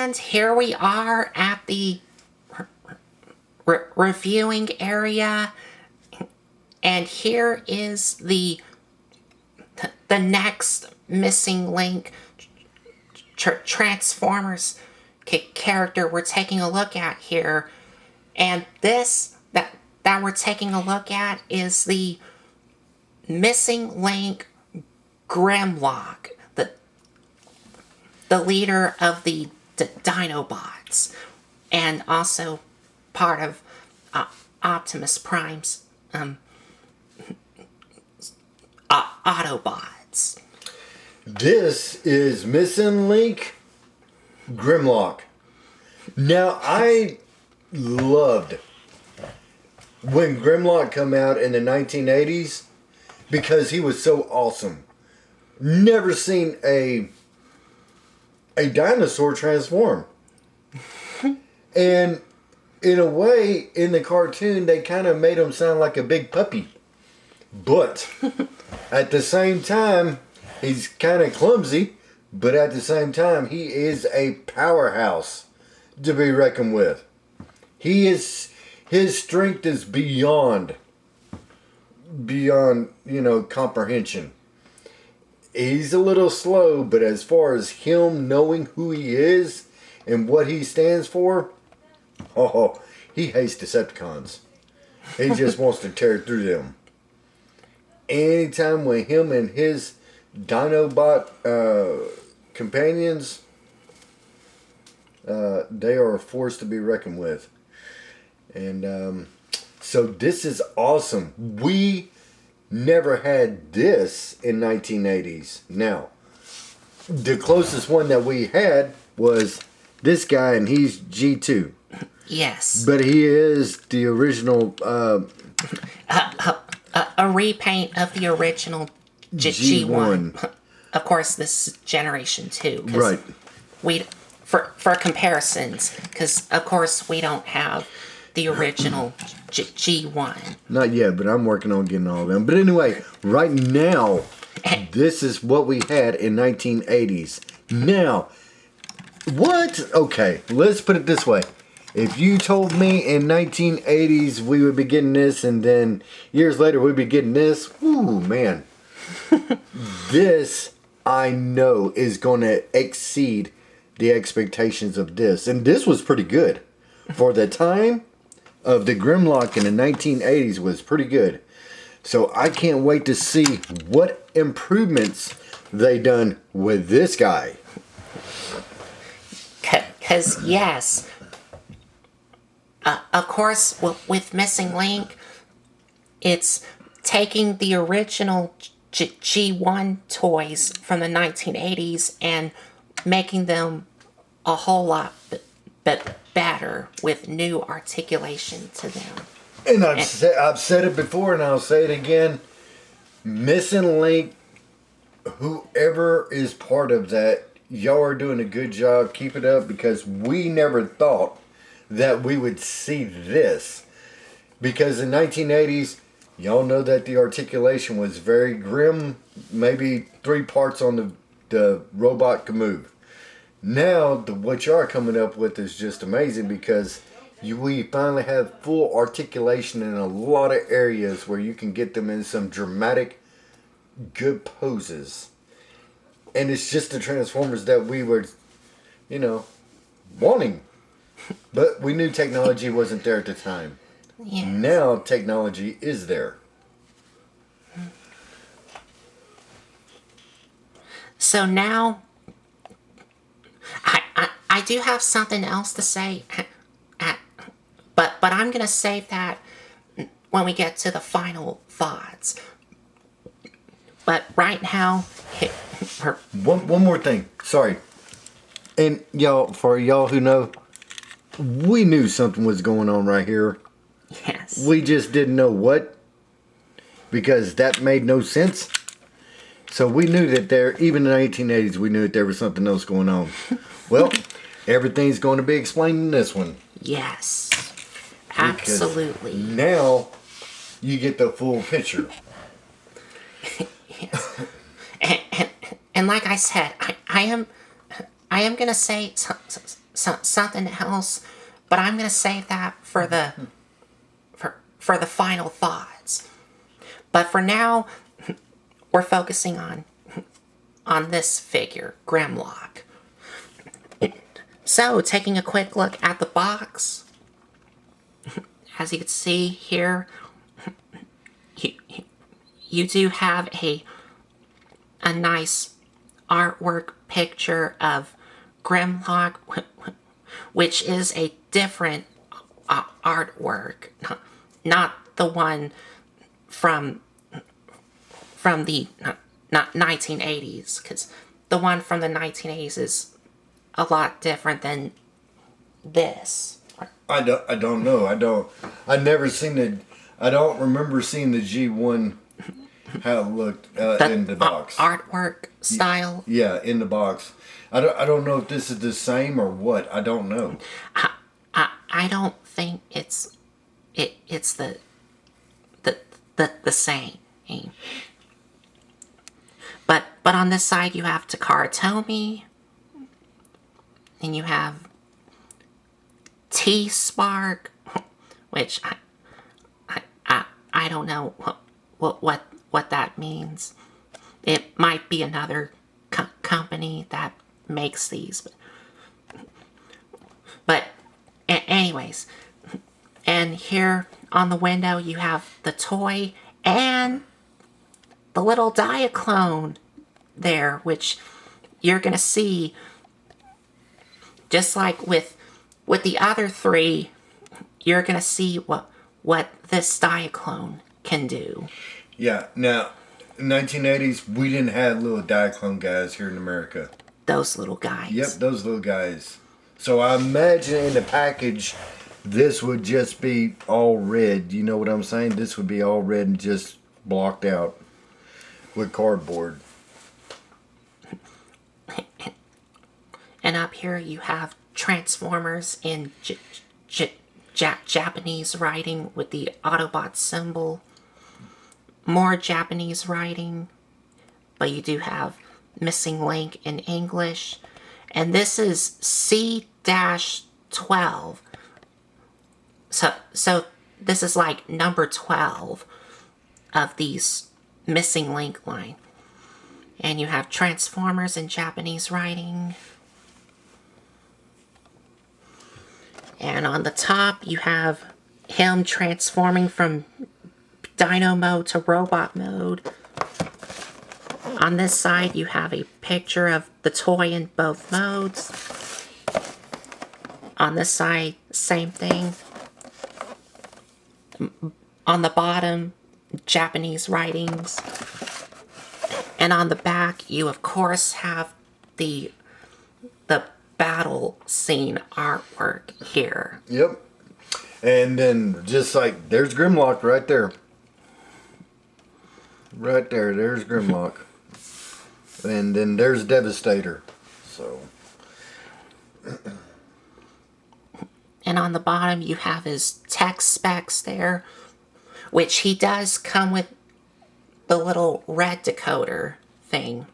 And here we are at the reviewing area. And here is the next missing link Transformers character we're taking a look at here. And this that we're taking a look at is the missing link Grimlock, the leader of the Dinobots, and also part of Optimus Prime's Autobots. This is Missing Link Grimlock. Now, I loved when Grimlock come out in the 1980s because he was so awesome. Never seen a dinosaur transform. And in a way, in the cartoon, they kind of made him sound like a big puppy. But at the same time, he's kind of clumsy. But at the same time, he is a powerhouse to be reckoned with. His strength is beyond, comprehension. He's a little slow, but as far as him knowing who he is and what he stands for, he hates Decepticons. He just wants to tear through them. Anytime when him and his Dinobot companions, they are a force to be reckoned with. And so this is awesome. We never had this in 1980s. Now, the closest one that we had was this guy, and he's G2. Yes. But he is the original... a repaint of the original G1. Of course, this is Generation 2. Right. For comparisons, because, of course, we don't have the original G1. Not yet, but I'm working on getting all of them. But anyway, right now, this is what we had in 1980s. Now, what? Okay, let's put it this way. If you told me in 1980s we would be getting this, and then years later we'd be getting this, whoo, man. This, I know, is going to exceed the expectations of this. And this was pretty good. For the time of the Grimlock in the 1980s was pretty good. So I can't wait to see what improvements they done with this guy. Because, yes, of course, with Missing Link, it's taking the original G1 toys from the 1980s and making them a whole lot better with new articulation to them. And I've said it before and I'll say it again. Missing Link, whoever is part of that, y'all are doing a good job. Keep it up, because we never thought that we would see this. Because in 1980s, y'all know that the articulation was very grim. Maybe 3 parts on the robot could move. Now, what y'all are coming up with is just amazing, because we finally have full articulation in a lot of areas where you can get them in some dramatic, good poses. And it's just the Transformers that we were, wanting. But we knew technology wasn't there at the time. Yes. Now technology is there. So now, I do have something else to say, but I'm going to save that when we get to the final thoughts. But right now... One more thing. Sorry. And for y'all who know, we knew something was going on right here. Yes. We just didn't know what, because that made no sense. So we knew that even in the 1880s, we knew that there was something else going on. Well, everything's going to be explained in this one. Yes. Absolutely. Because now you get the full picture. Yes. And like I said, I am going to say something else, but I'm gonna save that for the final thoughts. But for now, we're focusing on this figure, Grimlock. So, taking a quick look at the box, as you can see here, you, you do have a nice artwork picture of Grimlock, which is a different artwork, not the one from the not 1980s, because the one from the 1980s is a lot different than this. I don't know. I never seen the. I don't remember seeing the G1 how it looked in the box. Artwork style. Yeah, in the box. I don't know if this is the same or what. I don't know. I don't think it's the same. But on this side you have Takara Tomy, and you have T Spark, which I don't know what that means. It might be another company that makes these, but anyways. And here on the window you have the toy and the little Diaclone there, which you're gonna see, just like with the other three, you're gonna see what this Diaclone can do. Yeah. Now, 1980s, we didn't have little Diaclone guys here in America. Those little guys. Yep, those little guys. So I imagine in the package, this would just be all red. You know what I'm saying? This would be all red and just blocked out with cardboard. And up here you have Transformers in Japanese writing with the Autobot symbol. More Japanese writing, but you do have Missing Link in English. And this is C-12. So this is like number 12 of these Missing Link line. And you have Transformers in Japanese writing. And on the top, you have him transforming from Dino mode to robot mode. On this side, you have a picture of the toy in both modes. On this side, same thing. On the bottom, Japanese writings. And on the back, you of course have the battle scene artwork here. Yep. And then just like, there's Grimlock right there. Right there, there's Grimlock. And then there's Devastator. So. And on the bottom, you have his tech specs there, which he does come with the little red decoder thing.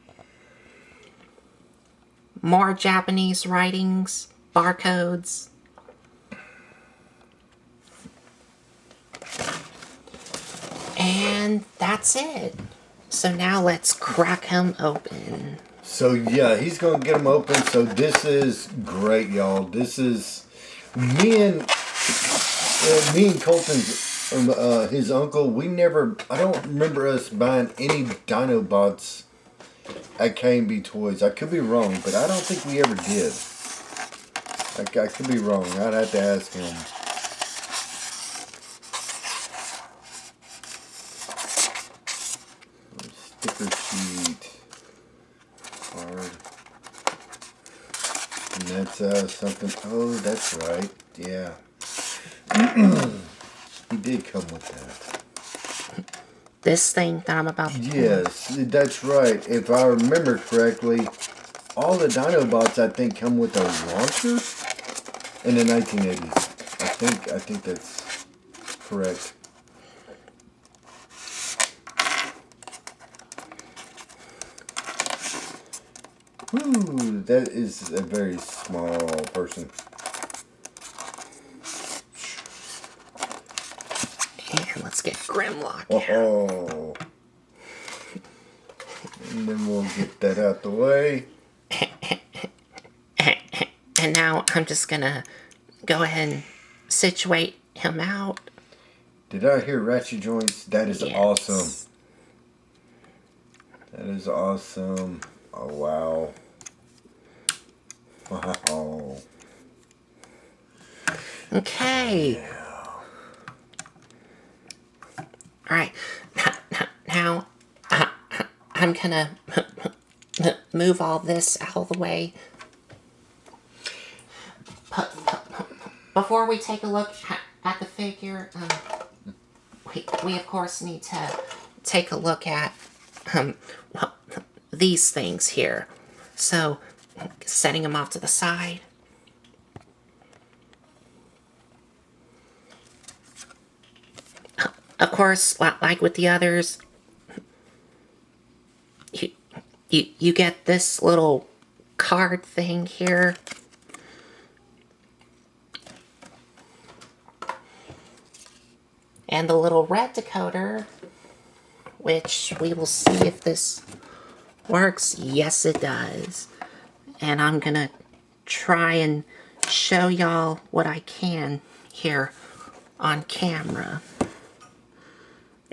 More Japanese writings, barcodes. And that's it. So now let's crack him open. So yeah, he's gonna get him open. So this is great, y'all. This is me and Colton's his uncle. I don't remember us buying any Dinobots at K&B Toys. I could be wrong, but I don't think we ever did. I could be wrong. I'd have to ask him. Sticker sheet. Card. And that's something. Oh, that's right. Yeah. He did come with that. This thing that I'm about to Yes, that's right. If I remember correctly, all the Dinobots I think come with a launcher in the 1980s. I think that's correct. Ooh, that is a very small person. And let's get Grimlock out. Oh. And then we'll get that out the way. And now I'm just gonna go ahead and situate him out. Did I hear ratchet joints? That is awesome. That is awesome. Oh, wow. Wow. Okay. Yeah. Alright. Now, I'm gonna move all this out of the way. Before we take a look at the figure, we of course need to take a look at these things here. So, setting them off to the side. Of course, like with the others, you get this little card thing here. And the little red decoder, which we will see if this works. Yes, it does. And I'm gonna try and show y'all what I can here on camera.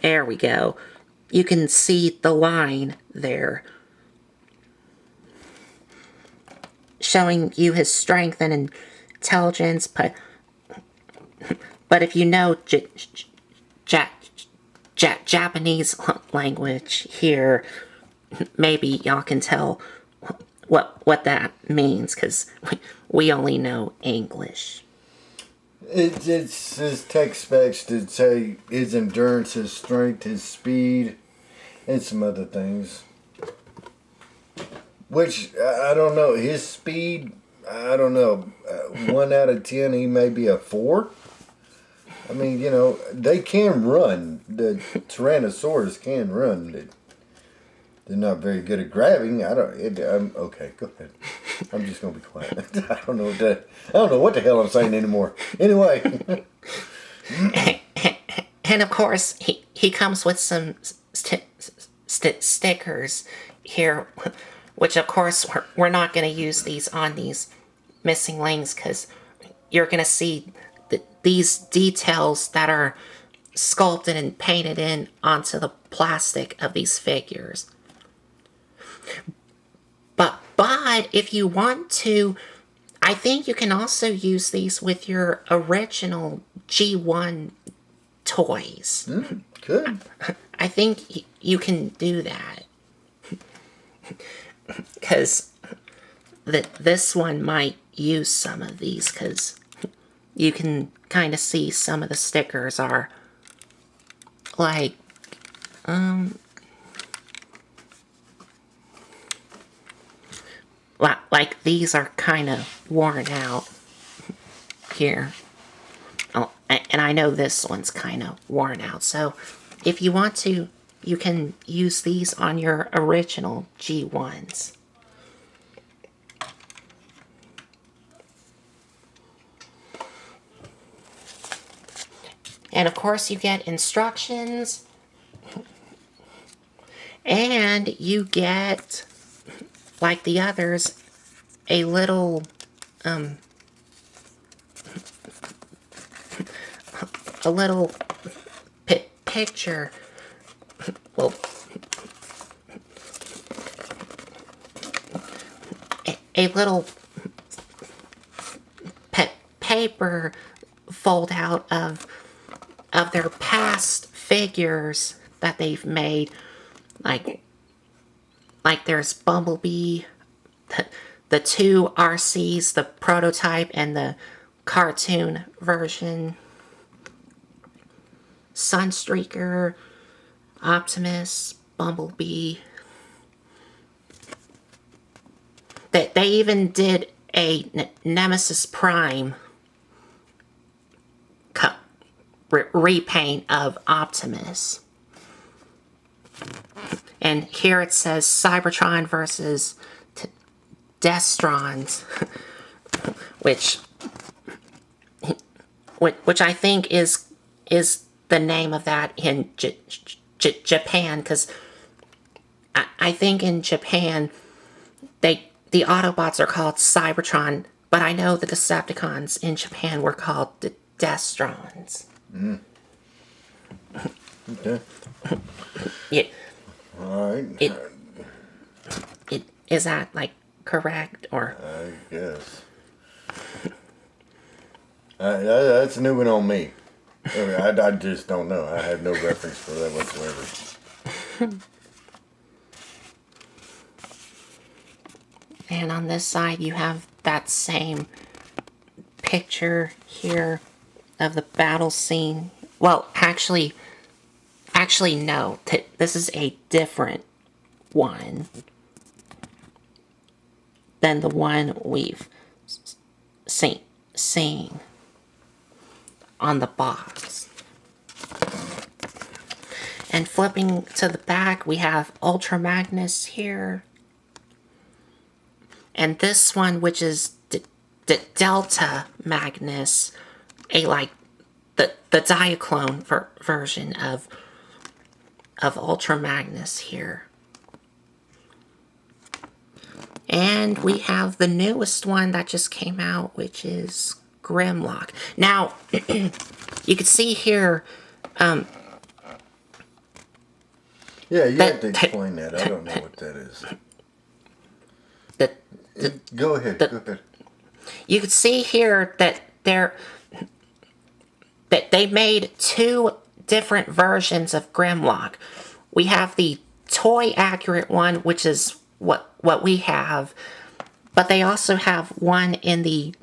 There we go. You can see the line there, showing you his strength and intelligence, but if you know Japanese language here, maybe y'all can tell what that means, because we only know English. It's his tech specs to say his endurance, his strength, his speed, and some other things. Which, I don't know. His speed, I don't know. 1 out of 10, he may be a 4. I mean, you know, they can run. The Tyrannosaurus can run. They're not very good at grabbing. Okay, go ahead. I'm just gonna be quiet. I don't know what the hell I'm saying anymore. Anyway. And of course, he comes with some stickers here, which of course we're not going to use these on these missing links, because you're going to see these details that are sculpted and painted in onto the plastic of these figures. But if you want to, I think you can also use these with your original G1 toys. Good. I think you can do that. Because this one might use some of these, because you can kind of see some of the stickers are like, like these are kind of worn out here. Oh, and I know this one's kind of worn out. So if you want to, you can use these on your original G1s. And of course you get instructions. And you get, like the others, a little picture. Well, a little paper fold out of their past figures that they've made, like there's Bumblebee, the 2 RCs, the prototype and the cartoon version, Sunstreaker, Optimus, Bumblebee. They even did a Nemesis Prime repaint of Optimus. And here it says Cybertron versus Destrons, which I think is the name of that in Japan, because I think in Japan the Autobots are called Cybertron, but I know the Decepticons in Japan were called Destrons. Okay. Yeah, All right. is that like correct or? I guess. That's a new one on me. I just don't know. I have no reference for that whatsoever. And on this side, you have that same picture here of the battle scene. Well, actually, no. This is a different one than the one we've seen on the box. And flipping to the back, we have Ultra Magnus here. And this one, which is Delta Magnus, the Diaclone version of Ultra Magnus here. And we have the newest one that just came out, which is Grimlock. Now, you can see here. Yeah, you have to explain that. I don't know what that is. Go ahead. Go ahead. You can see here that they made two different versions of Grimlock. We have the toy accurate one, which is what we have, but they also have one in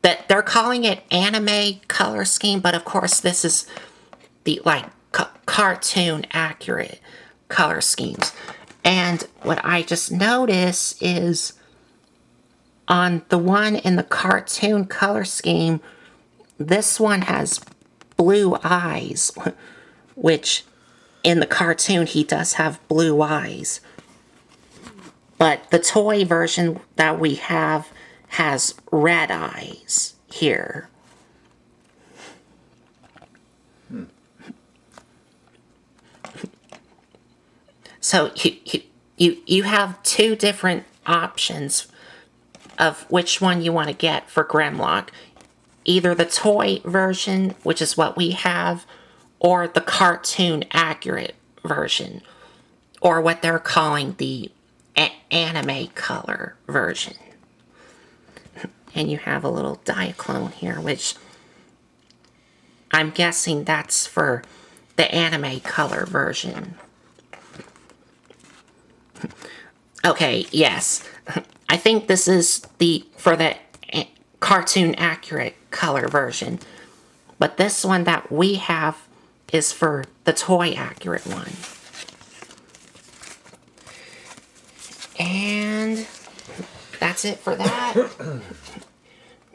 that they're calling it anime color scheme, but of course this is the cartoon accurate color schemes. And what I just noticed is on the one in the cartoon color scheme, this one has blue eyes, which in the cartoon he does have blue eyes. But the toy version that we have has red eyes here. So you have two different options of which one you want to get for Grimlock. Either the toy version, which is what we have, or the cartoon accurate version, or what they're calling the anime color version. And you have a little Diaclone here, which I'm guessing that's for the anime color version. Okay, yes. I think this is for the cartoon accurate color version. But this one that we have is for the toy accurate one. And that's it for that.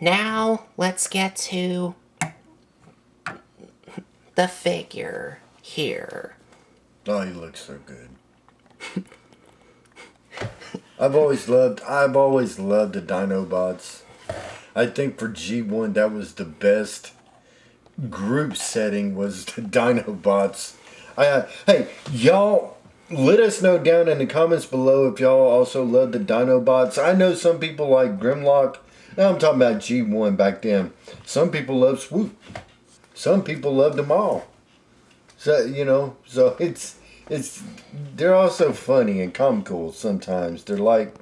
Now, let's get to the figure here. Oh, he looks so good. I've always loved the Dinobots. I think for G1 that was the best group setting was the Dinobots. Hey, y'all, let us know down in the comments below if y'all also love the Dinobots. I know some people like Grimlock. I'm talking about G1 back then. Some people love Swoop. Some people loved them all. So, so they're also funny and comical sometimes. They're like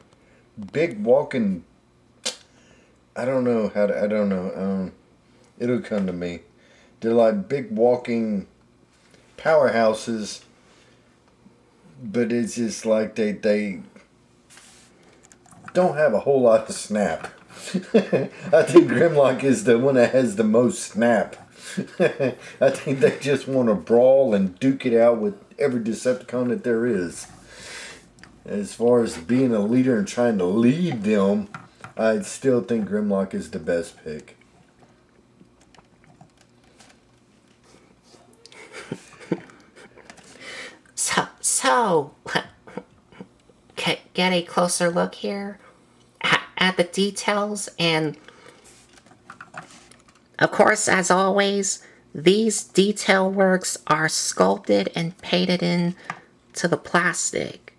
big walking, I don't know. It'll come to me. They're like big walking powerhouses, but it's just like they don't have a whole lot of snap. I think Grimlock is the one that has the most snap. I think they just want to brawl and duke it out with every Decepticon that there is. As far as being a leader and trying to lead them, I still think Grimlock is the best pick. get a closer look here at the details. And of course, as always, these detail works are sculpted and painted in to the plastic.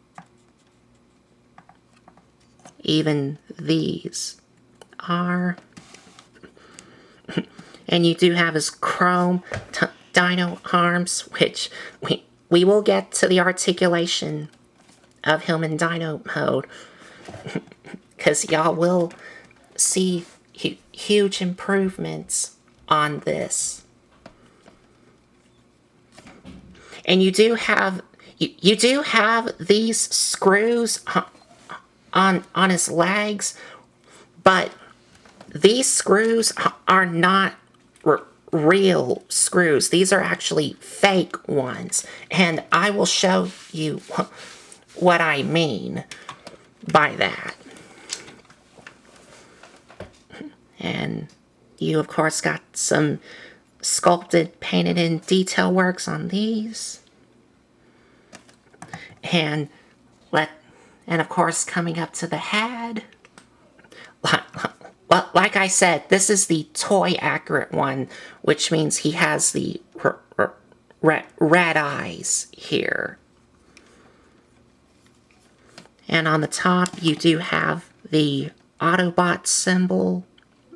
Even these are. And you do have his chrome dino arms, which we will get to the articulation of him in dino mode, because y'all will see huge improvements on this. And you do have these screws on his legs, but these screws are not real screws. These are actually fake ones, and I will show you what I mean by that. And you, of course, got some sculpted, painted in detail works on these. And of course, coming up to the head, like I said, this is the toy accurate one, which means he has the red eyes here. And on the top, you do have the Autobot symbol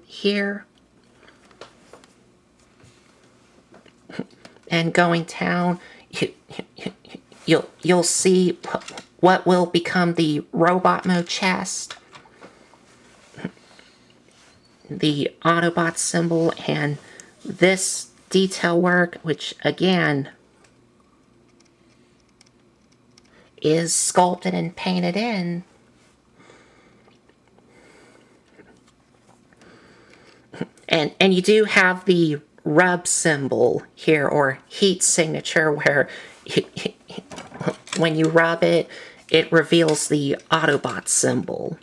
here. And going down, you'll see what will become the robot mode chest, the Autobot symbol, and this detail work, which again is sculpted and painted in. And you do have the rub symbol here, or heat signature, where when you rub it, it reveals the Autobot symbol.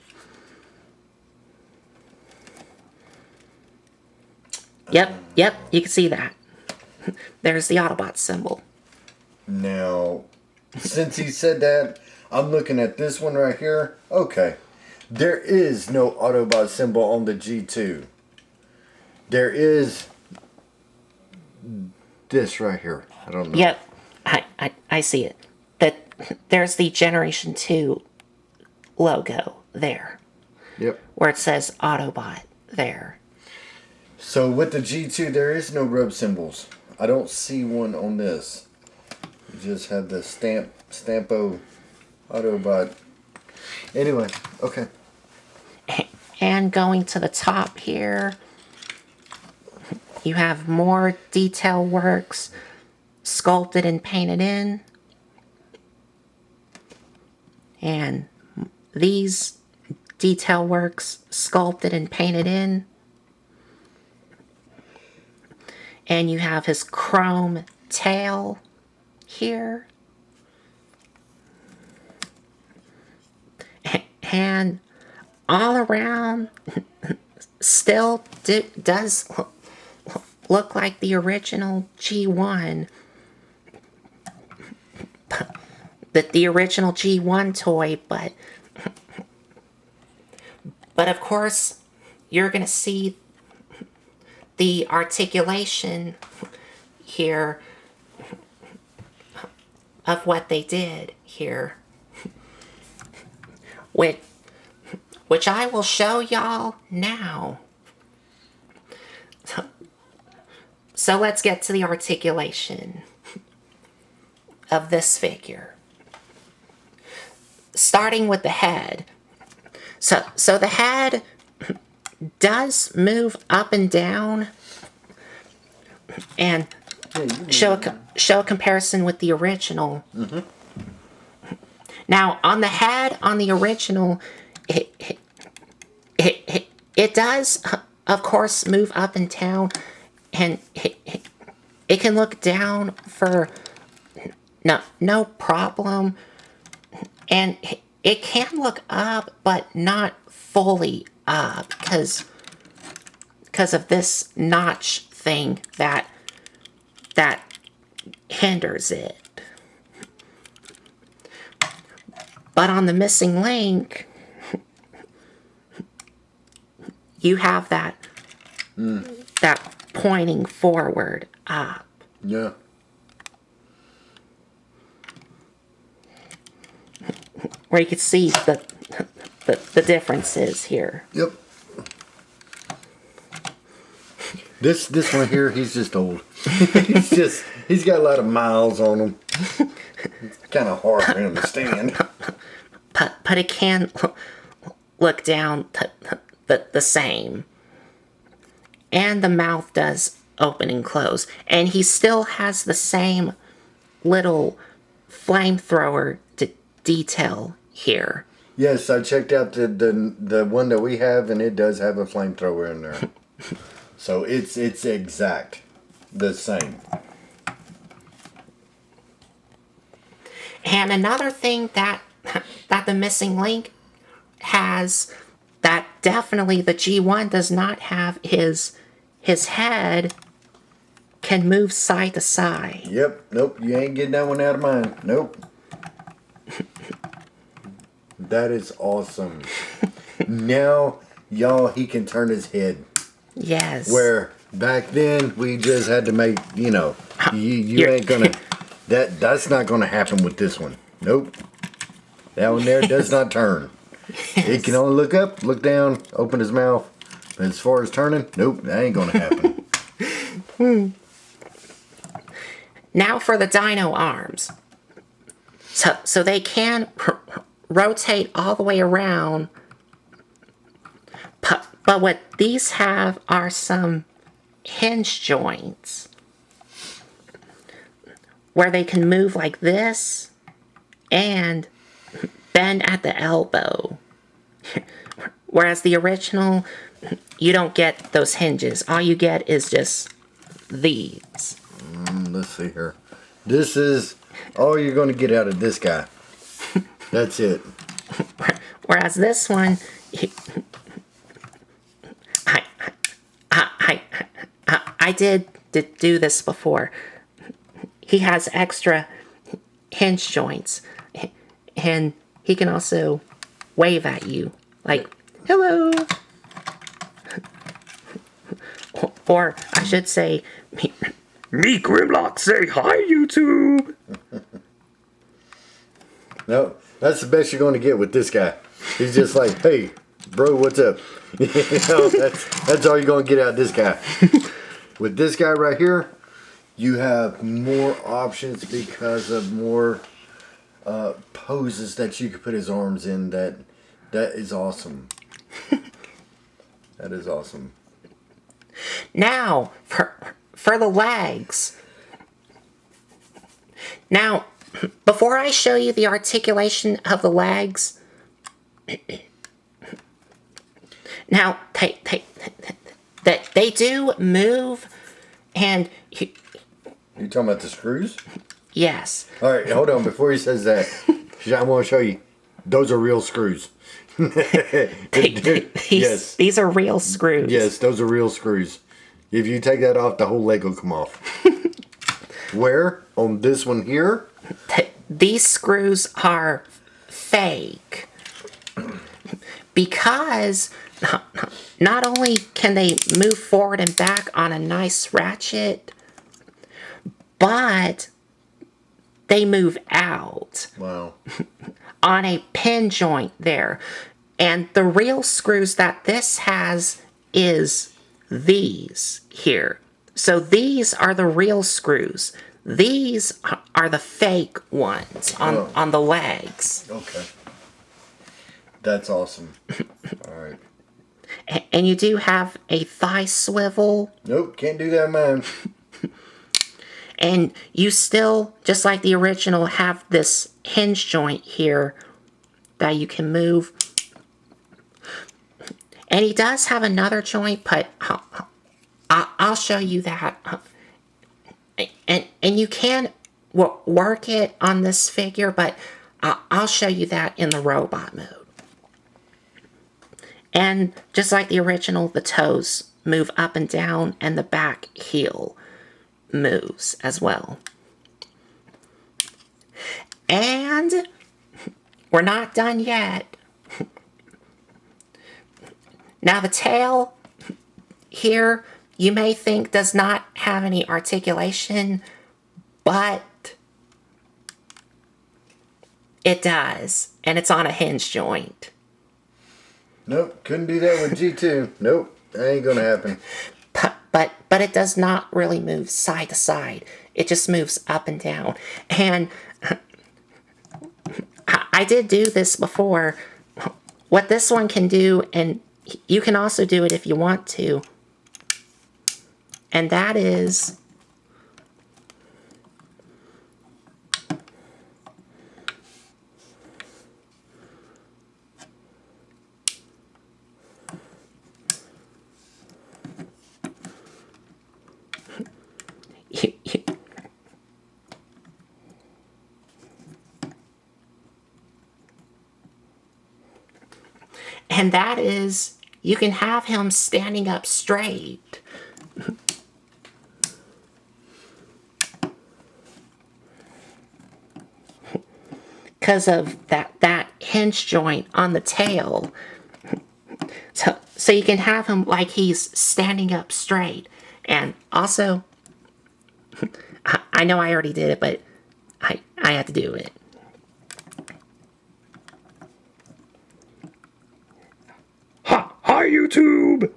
Yep, you can see that. There's the Autobot symbol. Now, since he said that, I'm looking at this one right here. Okay. There is no Autobot symbol on the G2. There is this right here. I don't know. Yep, I see it. There's the Generation 2 logo there. Yep. Where it says Autobot there. So with the G2, there is no rub symbols. I don't see one on this. You just have the Stampo Autobot. Anyway, okay. And going to the top here, you have more detail works sculpted and painted in. And these detail works sculpted and painted in. And you have his chrome tail here. And all around still does look like the original G1. The original G1 toy, but of course you're going to see the articulation here of what they did here, which I will show y'all now. So let's get to the articulation of this figure. Starting with the head. So the head does move up and down, and show a comparison with the original. Mm-hmm. Now, on the head, on the original, it does, of course, move up and down, and it can look down for no problem, and it can look up, but not fully up, because of this notch thing that hinders it. But on the missing link, you have that pointing forward up. Yeah. Where you can see the differences here. Yep. This one here, he's just old. he's got a lot of miles on him. It's kind of hard for him to stand. But it can look down the same. And the mouth does open and close. And he still has the same little flamethrower detail here. Yes, I checked out the one that we have, and it does have a flamethrower in there. So it's exact the same. And another thing that the missing link has that definitely the G1 does not have is his head can move side to side. Yep, nope, you ain't getting that one out of mine. Nope. That is awesome. Now, y'all, he can turn his head. Yes. Where back then we just had to make, you ain't gonna. That's not gonna happen with this one. Nope. That one there does not turn. Yes. It can only look up, look down, open his mouth. But as far as turning, nope, that ain't gonna happen. Now for the dino arms. So they can rotate all the way around. But what these have are some hinge joints where they can move like this and bend at the elbow. Whereas the original, you don't get those hinges. All you get is just these. Let's see here. This is all you're going to get out of this guy. That's it. Whereas this one, I did do this before. He has extra hinge joints, and he can also wave at you like, hello. Or I should say, me Grimlock, say hi, YouTube. No, that's the best you're going to get with this guy. He's just like, hey, bro, what's up? That's all you're going to get out of this guy. With this guy right here, you have more options because of more poses that you could put his arms in. That is awesome. That is awesome. Now, for the legs. Now, before I show you the articulation of the legs, now they do move, and you talking about the screws? Yes. All right, hold on. Before he says that, I want to show you. Those are real screws. Yes. These are real screws. Yes, those are real screws. If you take that off, the whole leg will come off. Where? On this one here? These screws are fake. Because not only can they move forward and back on a nice ratchet, but they move out. Wow. On a pin joint there. And the real screws that this has is these here. So these are the real screws. These are the fake ones on the legs. Okay. That's awesome. All right. And you do have a thigh swivel. Nope, can't do that, man. And you still, just like the original, have this hinge joint here that you can move. And he does have another joint, but I'll show you that. And you can work it on this figure, but I'll show you that in the robot mode. And just like the original, the toes move up and down, and the back heel moves as well. And we're not done yet. Now the tail here, you may think does not have any articulation, but it does, and it's on a hinge joint. Nope, couldn't do that with G2. Nope, that ain't gonna happen. But it does not really move side to side. It just moves up and down. And I did do this before. What this one can do, and you can also do it if you want to, and that is and that is you can have him standing up straight. Because of that hinge joint on the tail. So you can have him like he's standing up straight. And also, I know I already did it, but I had to do it. Hi, YouTube!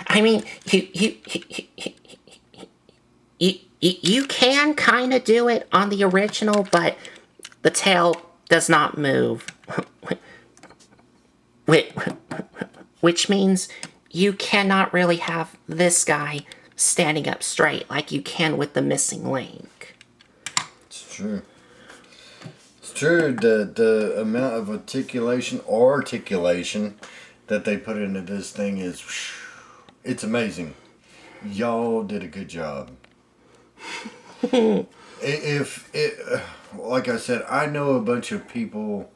I mean, you can kind of do it on the original, but the tail does not move. Which means you cannot really have this guy standing up straight like you can with the missing link. It's true. It's true. The amount of articulation that they put into this thing is, it's amazing. Y'all did a good job. If it, like I said, I know a bunch of people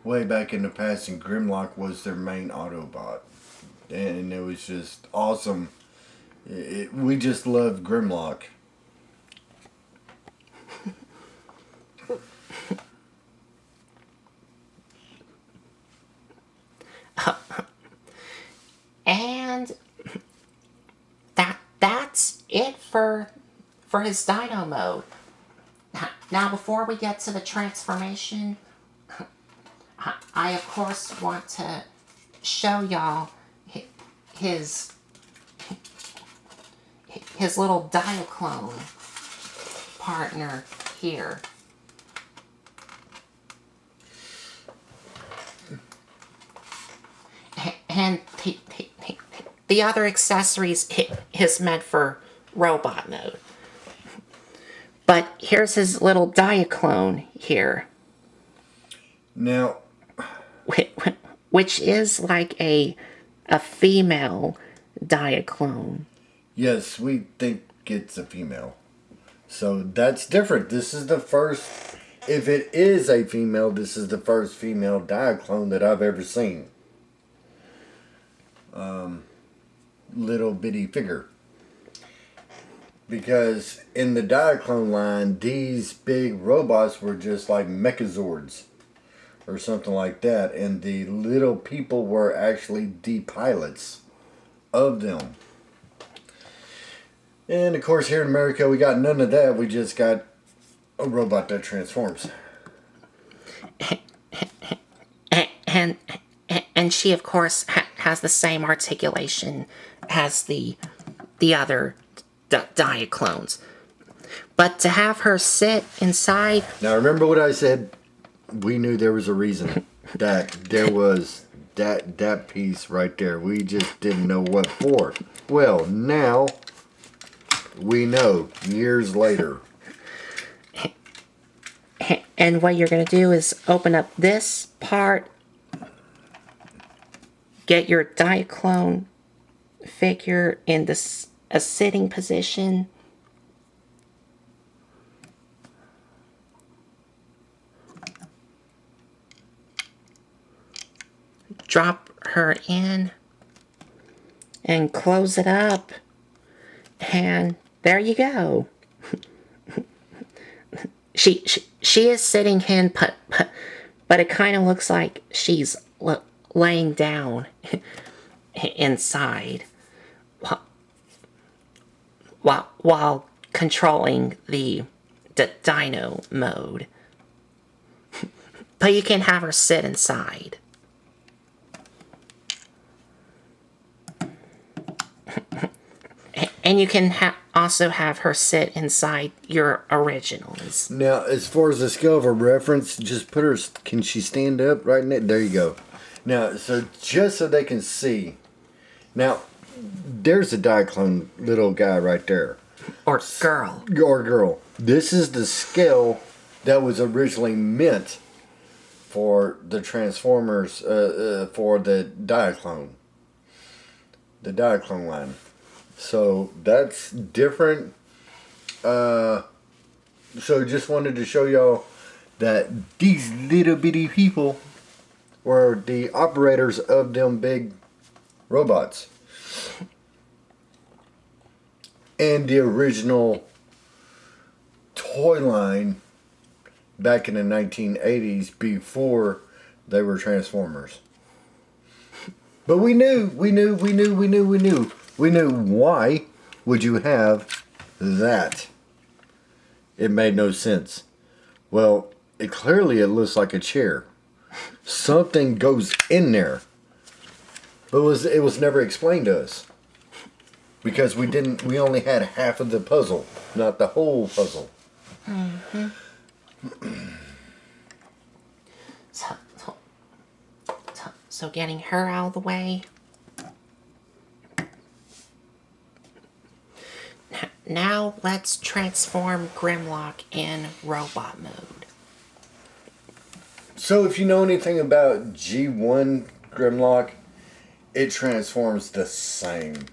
way back in the past, and Grimlock was their main Autobot, and it was just awesome. We just loved Grimlock. And that's it for his dino mode. Now before we get to the transformation, I of course want to show y'all his little Diaclone partner here. And the other accessories is meant for robot mode. But here's his little Diaclone here. Now, which is like a female Diaclone. yes, we think it's a female. So that's different. This is the first, if it is a female, this is the first female Diaclone that I've ever seen. Little bitty figure. Because in the Diaclone line, these big robots were just like Mechazords or something like that, and the little people were actually the pilots of them. And of course, here in America, we got none of that. We just got a robot that transforms. And she, of course, has the same articulation as the other Diaclones. But to have her sit inside... Now, remember what I said? We knew there was a reason that there was that piece right there. We just didn't know what for. Well, now we know, years later. And what you're going to do is open up this part, get your Diaclone figure in a sitting position. Drop her in and close it up. And there you go. she is sitting in, but it kind of looks like she's laying down inside while controlling the dino mode. But you can have her sit inside. And you can also have her sit inside your originals. Now, as far as the scale of a reference, just put her. Can she stand up right now? There you go. Now, so just so they can see. Now, there's a Diaclone little guy right there. Or girl. Or girl. This is the scale that was originally meant for the Transformers, for the Diaclone. The Diaclone line. So that's different. So just wanted to show y'all that these little bitty people were the operators of them big robots. And the original toy line back in the 1980s before they were Transformers. But we knew why would you have that? It made no sense. Well, it looks like a chair. Something goes in there. But it was never explained to us. Because we only had half of the puzzle, not the whole puzzle. Mm-hmm. So getting her out of the way. Now let's transform Grimlock in robot mode. So if you know anything about G1 Grimlock, it transforms the same.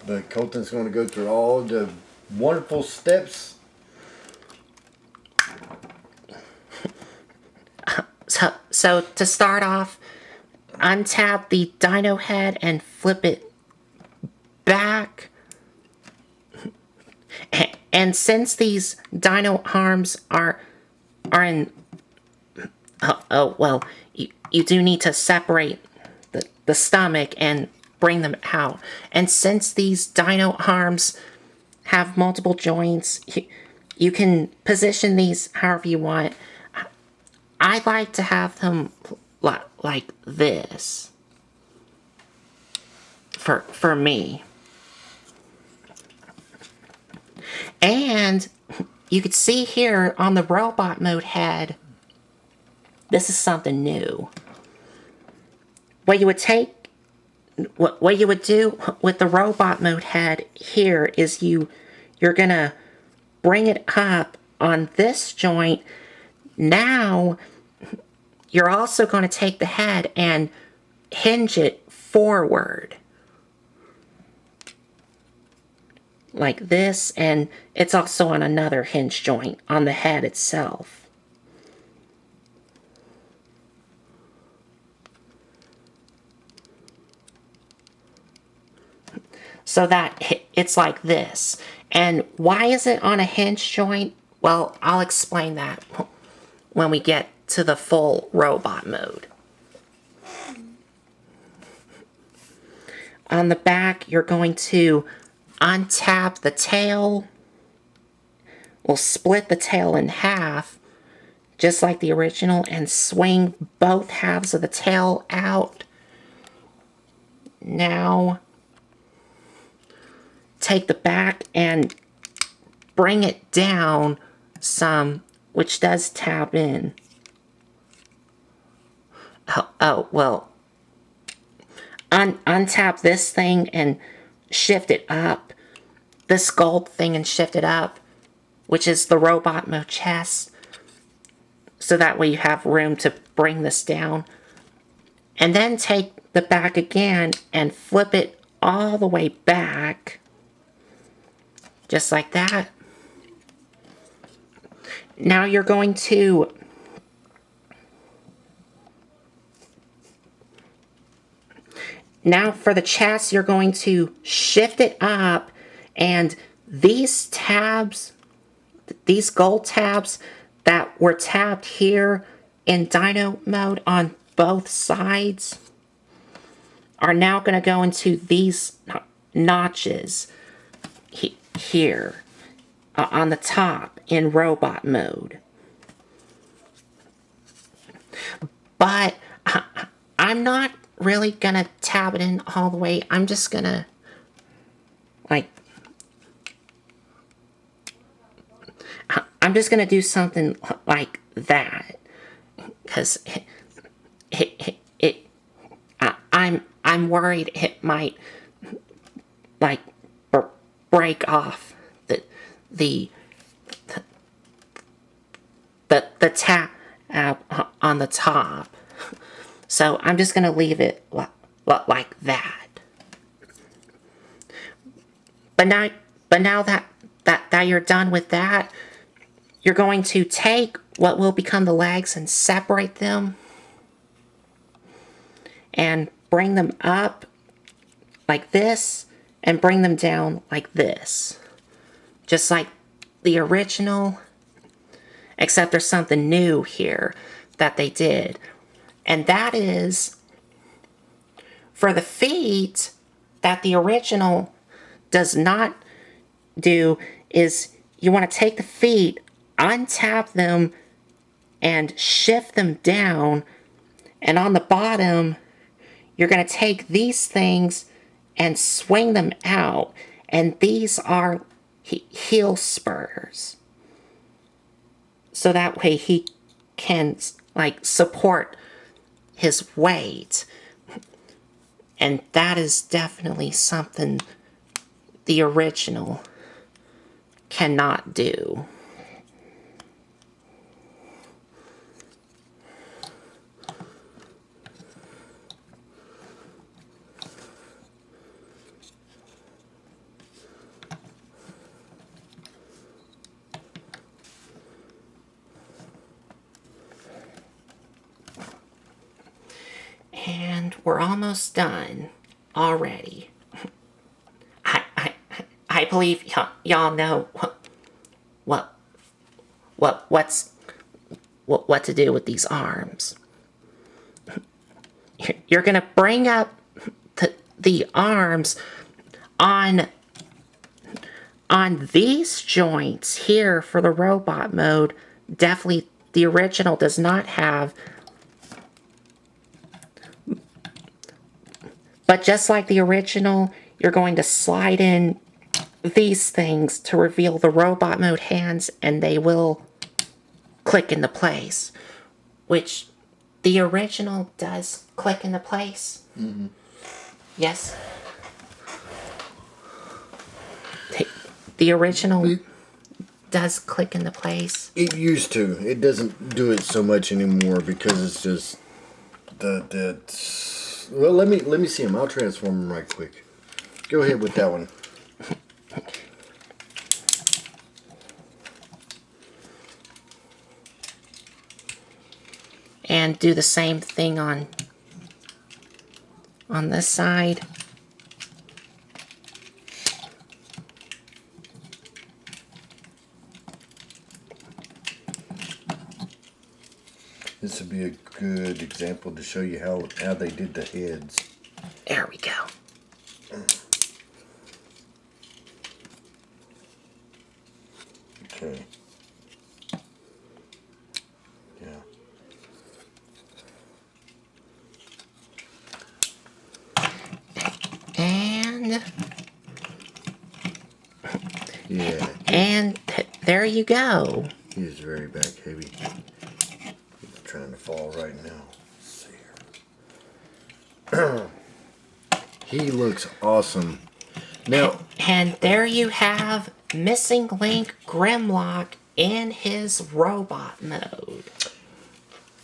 But Colton's going to go through all the wonderful steps. So to start off, untap the dino head and flip it back. And since these dino arms are in... well, you do need to separate the stomach and bring them out. And since these dino arms have multiple joints, you can position these however you want. I like to have them like this. For me. And you can see here on the robot mode head, this is something new. What you would do with the robot mode head here is you're gonna bring it up on this joint. Now you're also going to take the head and hinge it forward like this, and it's also on another hinge joint on the head itself. So that it's like this. And why is it on a hinge joint? Well, I'll explain that when we get to the full robot mode. On the back, you're going to untap the tail. We'll split the tail in half, just like the original, and swing both halves of the tail out. Now, take the back and bring it down some, which does tab in. Well, untap this thing and shift it up. This gold thing and shift it up, which is the robot mode chest. So that way you have room to bring this down. And then take the back again and flip it all the way back. Just like that. Now you're going to for the chest, you're going to shift it up, and these tabs these gold tabs that were tabbed here in Dino mode on both sides are now going to go into these notches here on the top in robot mode. But I'm not really going to tab it in all the way. I'm just going to, like, I'm just going to do something like that. Because I'm worried it might, like, break off the tab on the top. So I'm just going to leave it like that. But now that you're done with that, you're going to take what will become the legs and separate them and bring them up like this and bring them down like this. Just like the original, except there's something new here that they did. And that is, for the feet, that the original does not do, is you want to take the feet, untap them, and shift them down. And on the bottom, you're going to take these things and swing them out. And these are heel spurs. So that way he can, like, support his weight. And that is definitely something the original cannot do. And we're almost done already. I believe y'all know what to do with these arms. You're gonna bring up the arms on these joints here for the robot mode. Definitely the original does not have. But just like the original, you're going to slide in these things to reveal the robot mode hands, and they will click into place. Which the original does click into place. Mm-hmm. Yes. The original does click into place. It used to. It doesn't do it so much anymore because it's just Well, let me see him. I'll transform him right quick. Go ahead with that one. And do the same thing on this side. This would be a good example to show you how they did the heads. There we go. Okay. Yeah. And yeah. And there you go. He is very back heavy. He's trying to fall right now. Let's see here. He looks awesome. Now, and there you have Missing Link Grimlock in his robot mode.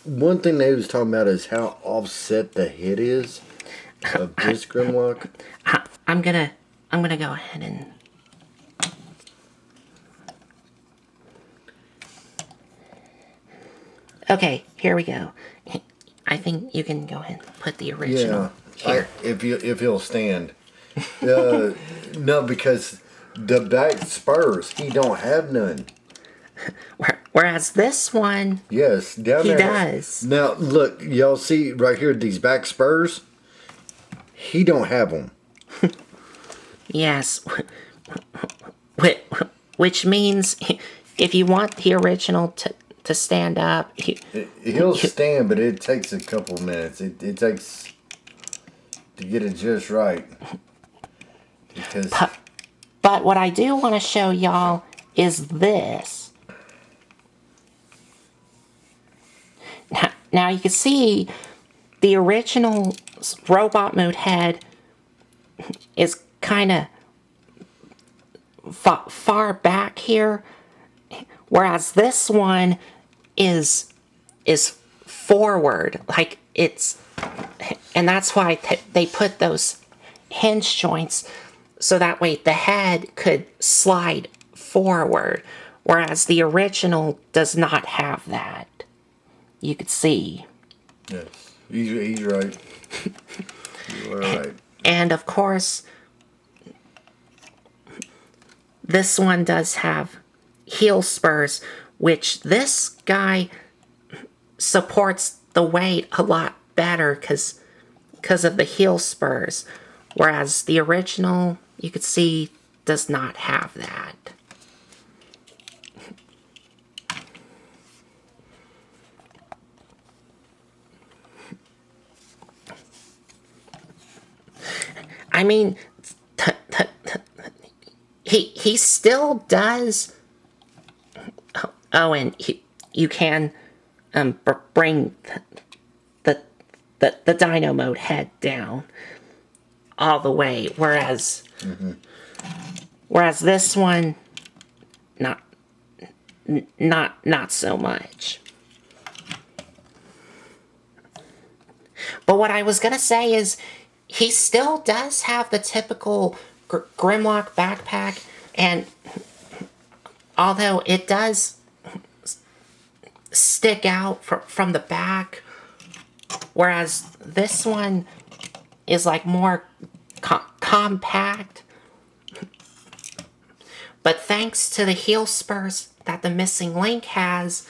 One thing they was talking about is how offset the head is of this Grimlock. I'm gonna go ahead and. Okay, here we go. I think you can go ahead and put the original here. If he'll stand. No, because the back spurs, he don't have none. Whereas this one, Yes, down he there. does. Now, look, y'all see right here these back spurs? He don't have them. Yes. Which means if you want the original to stand up, He'll stand, but it takes a couple minutes. It takes to get it just right. Because but what I do want to show y'all is this. Now you can see the original robot mode head is kind of far back here, whereas this one is forward, like it's, and that's why they put those hinge joints so that way the head could slide forward, whereas the original does not have that. You could see. yes, he's right. You are right. And of course, this one does have heel spurs, which this guy supports the weight a lot better because of the heel spurs, whereas the original, you could see, does not have that. I mean, he still does. Oh, and you can bring the dyno mode head down all the way, whereas this one, not so much. But what I was gonna say is, he still does have the typical Grimlock backpack, and although it does stick out from the back, whereas this one is like more compact. But thanks to the heel spurs that the missing link has,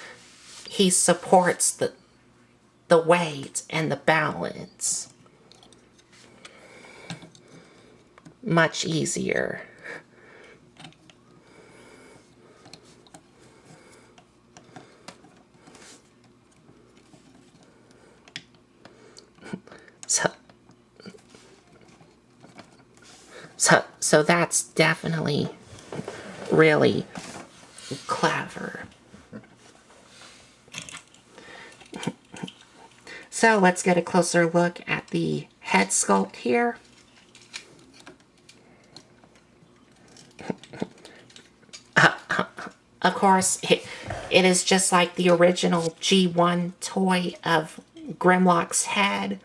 he supports the weight and the balance much easier. So that's definitely really clever. So let's get a closer look at the head sculpt here. Of course, it is just like the original G1 toy of Grimlock's head.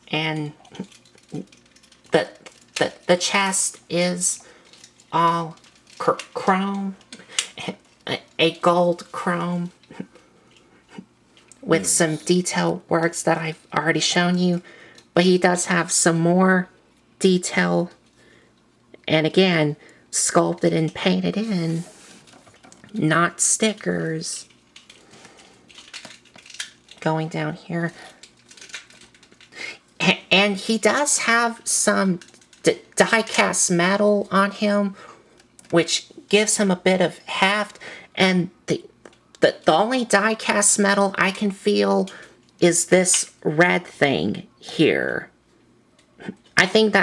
And the chest is all chrome, a gold chrome with some detail works that I've already shown you, but he does have some more detail, and again, sculpted and painted in, not stickers. Going down here. And he does have some die-cast metal on him, which gives him a bit of heft. And the only die-cast metal I can feel is this red thing here. I think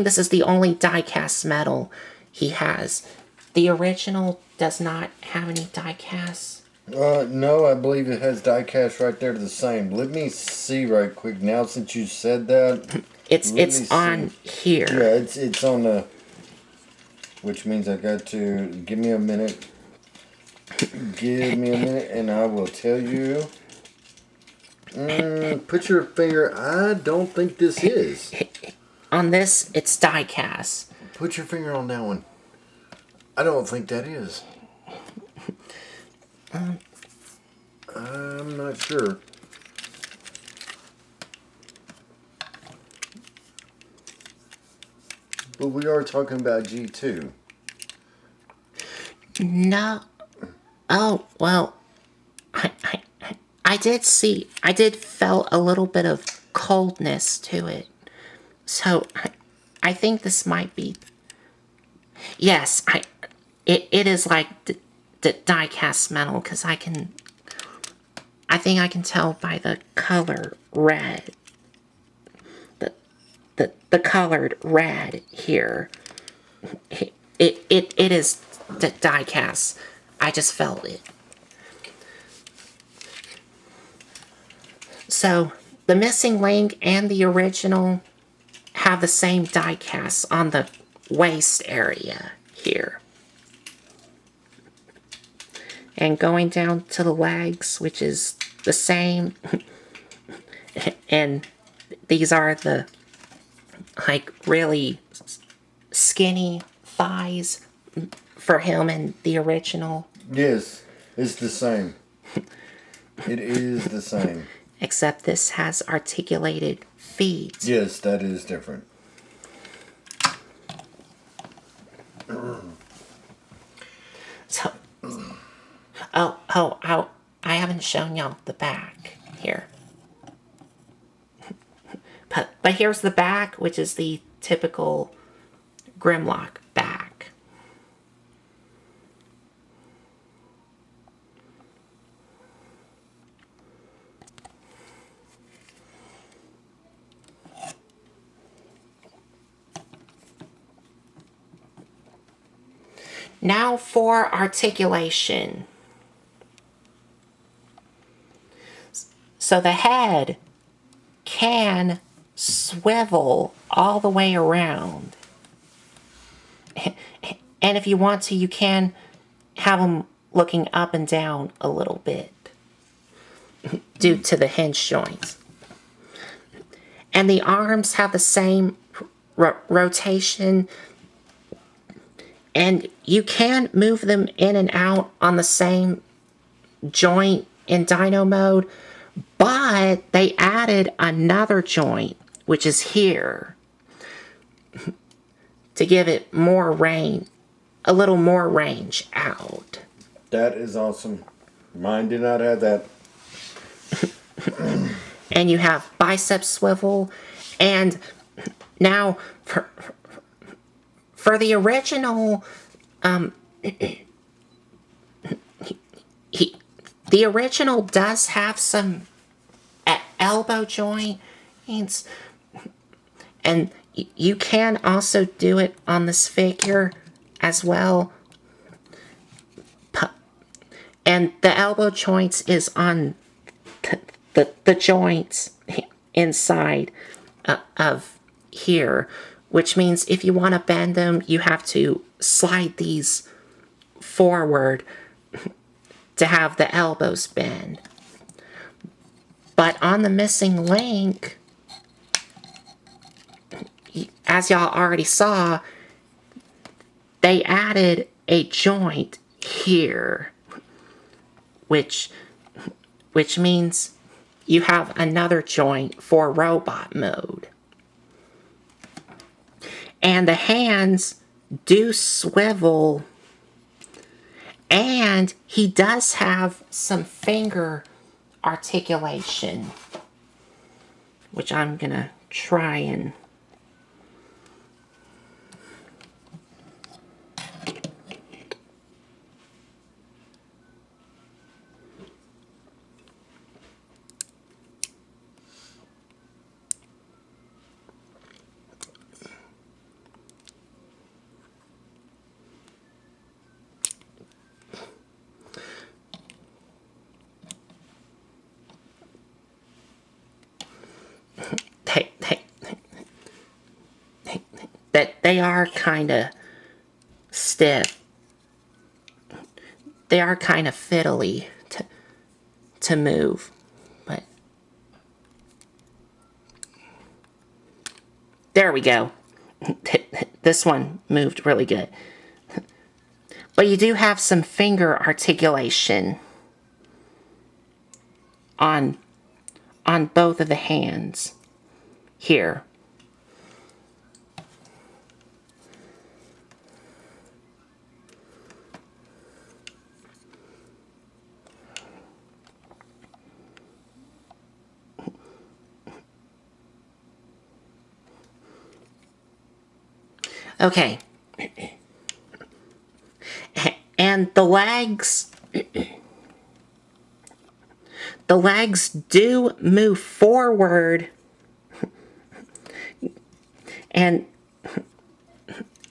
this is the only die-cast metal he has. The original does not have any die-casts. No, I believe it has die-cast right there to the same. Let me see right quick now since you said that. It's on here. Yeah, it's on the... Which means I got to... Give me a minute. Give me a minute and I will tell you. Put your finger... I don't think this is. On this, it's die-cast. Put your finger on that one. I don't think that is. I'm not sure. But we are talking about G2. No. Oh, well, I I did felt a little bit of coldness to it. So I think this might be, yes, it is like the die cast metal because I think I can tell by the color red, the colored red here. It is the die cast. I just felt it. So the missing link and the original have the same die cast on the waist area here. And going down to the legs, which is the same. And these are the like really skinny thighs for him in the original. Yes, it's the same. It is the same. Except this has articulated feet. Yes, that is different. So, I haven't shown y'all the back here. But here's the back, which is the typical Grimlock back. Now for articulation. So the head can swivel all the way around. And if you want to, you can have them looking up and down a little bit due to the hinge joints. And the arms have the same rotation, and you can move them in and out on the same joint in dyno mode, but they added another joint, which is here, to give it more range, a little more range out. That is awesome. Mine did not have that. And you have bicep swivel, and now for the original, the original does have some elbow joints, and you can also do it on this figure as well. And the elbow joints is on the joints inside of here, which means if you want to bend them, you have to slide these forward to have the elbows bend. But on the missing link, as y'all already saw, they added a joint here, which means you have another joint for robot mode. And the hands do swivel, and he does have some finger articulation, which I'm gonna try and that they are kind of stiff. They are kind of fiddly to move, but there we go. This one moved really good. But you do have some finger articulation on both of the hands here. Okay. And the legs do move forward, and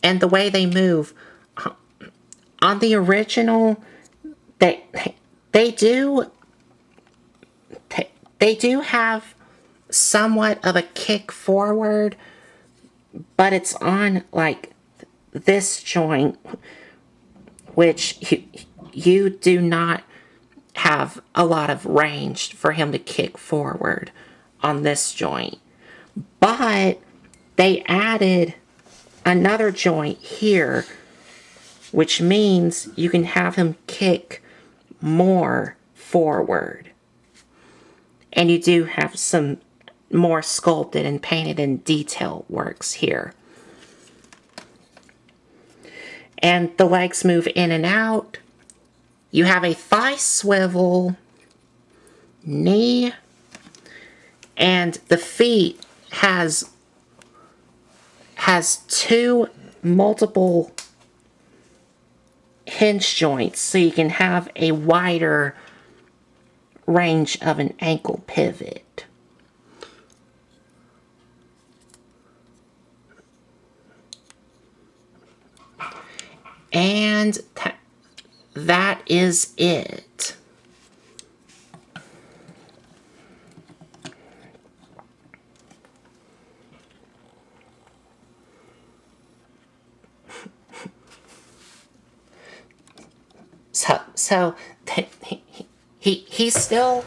the way they move on the original, they they do they do have somewhat of a kick forward, but it's on like this joint, which you do not have a lot of range for him to kick forward on this joint. But they added another joint here, which means you can have him kick more forward. And you do have some more sculpted and painted in detail works here. And the legs move in and out. You have a thigh swivel, knee, and the feet has two multiple hinge joints, so you can have a wider range of an ankle pivot. And that is it. So he still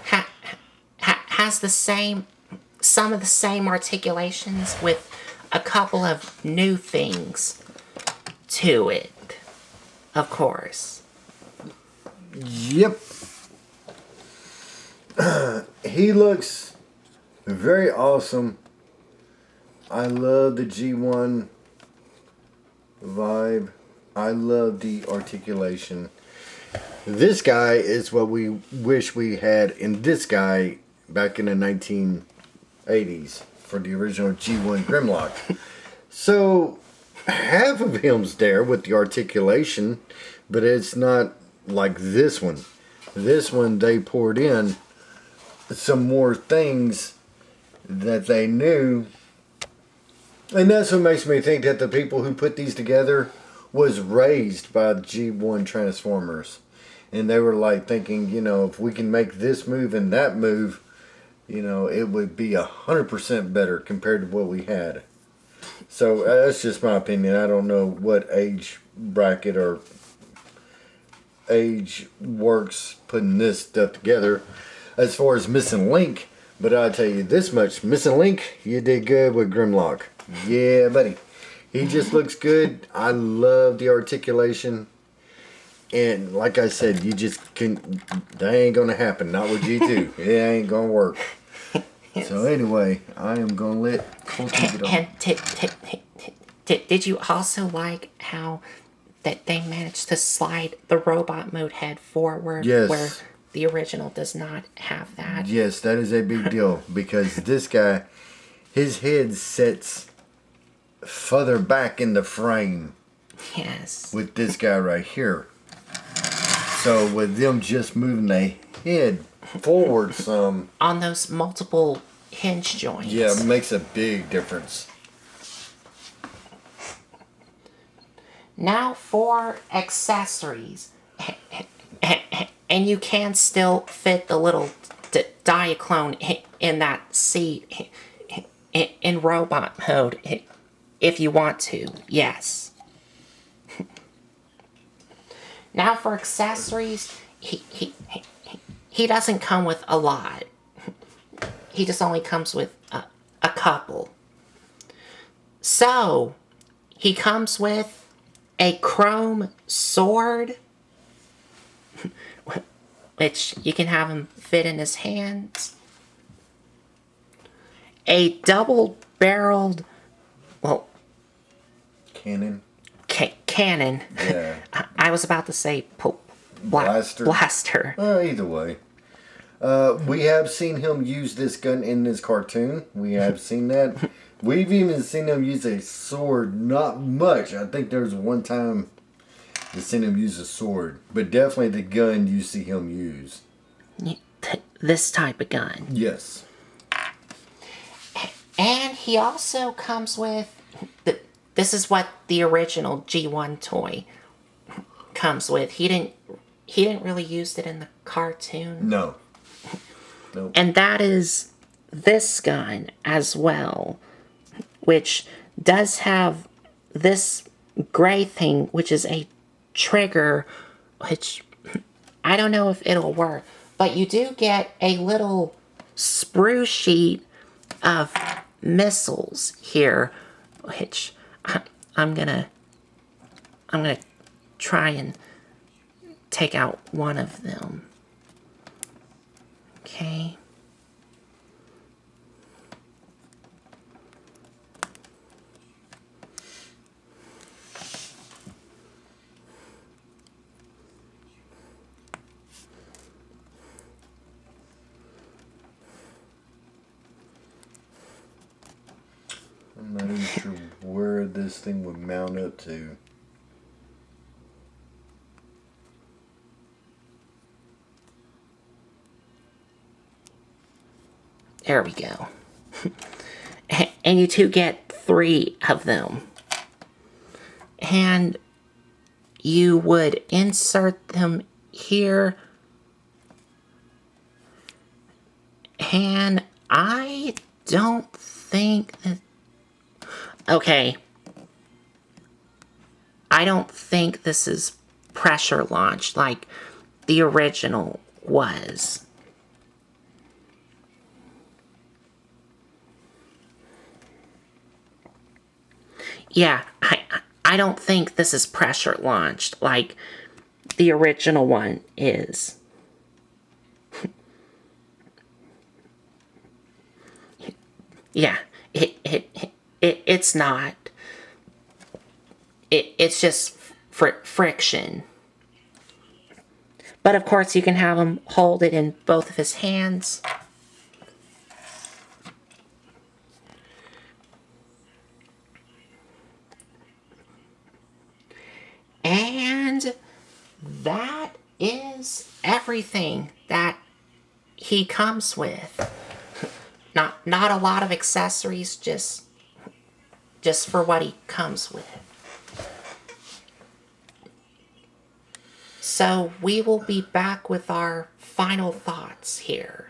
has the same, some of the same articulations with a couple of new things to it, of course. Yep. He looks very awesome. I love the G1 vibe. I love the articulation. This guy is what we wish we had in this guy back in the 1980s for the original G1 Grimlock. So half of him's there with the articulation, but it's not like this one. This one, they poured in some more things that they knew. And that's what makes me think that the people who put these together was raised by the G1 Transformers. And they were like thinking, you know, if we can make this move and that move, you know, it would be 100% better compared to what we had. So that's just my opinion. I don't know what age bracket or age works putting this stuff together as far as Missing Link. But I'll tell you this much. Missing Link, you did good with Grimlock. Yeah, buddy. He just looks good. I love the articulation. And like I said, you just can. That ain't gonna happen. Not with G2. It ain't gonna work. Yes. So anyway, I am gonna let Cole keep it on. And did you also like how that they managed to slide the robot mode head forward? Yes. Where the original does not have that. Yes, that is a big deal because this guy, his head sits further back in the frame. Yes. With this guy right here. So with them just moving the head forward some. On those multiple hinge joints. Yeah, it makes a big difference. Now for accessories. And you can still fit the little Diaclone in that seat in robot mode if you want to, yes. Now for accessories, he doesn't come with a lot. He just only comes with a couple. So, he comes with a chrome sword, which you can have him fit in his hands. A double-barreled, well... Cannon. Cannon. Yeah. I was about to say blaster. Blaster. Either way. We have seen him use this gun in this cartoon. We have seen that. We've even seen him use a sword. Not much. I think there's one time we've seen him use a sword. But definitely the gun you see him use. This type of gun. Yes. And he also comes with... This is what the original G1 toy comes with. He didn't really use it in the cartoon. No. Nope. And that is this gun as well, which does have this gray thing, which is a trigger, which I don't know if it'll work, but you do get a little sprue sheet of missiles here, which I'm gonna try and take out one of them. Okay. I'm not even sure where this thing would mount up to. There we go. And you two get 3 of them. And you would insert them here. And I don't think that... Okay. I don't think this is pressure launched like the original was. Yeah, I don't think this is pressure launched like the original one is. Yeah, it's not. It's just friction. But of course you can have him hold it in both of his hands. And that is everything that he comes with. Not a lot of accessories, just for what he comes with. So we will be back with our final thoughts here.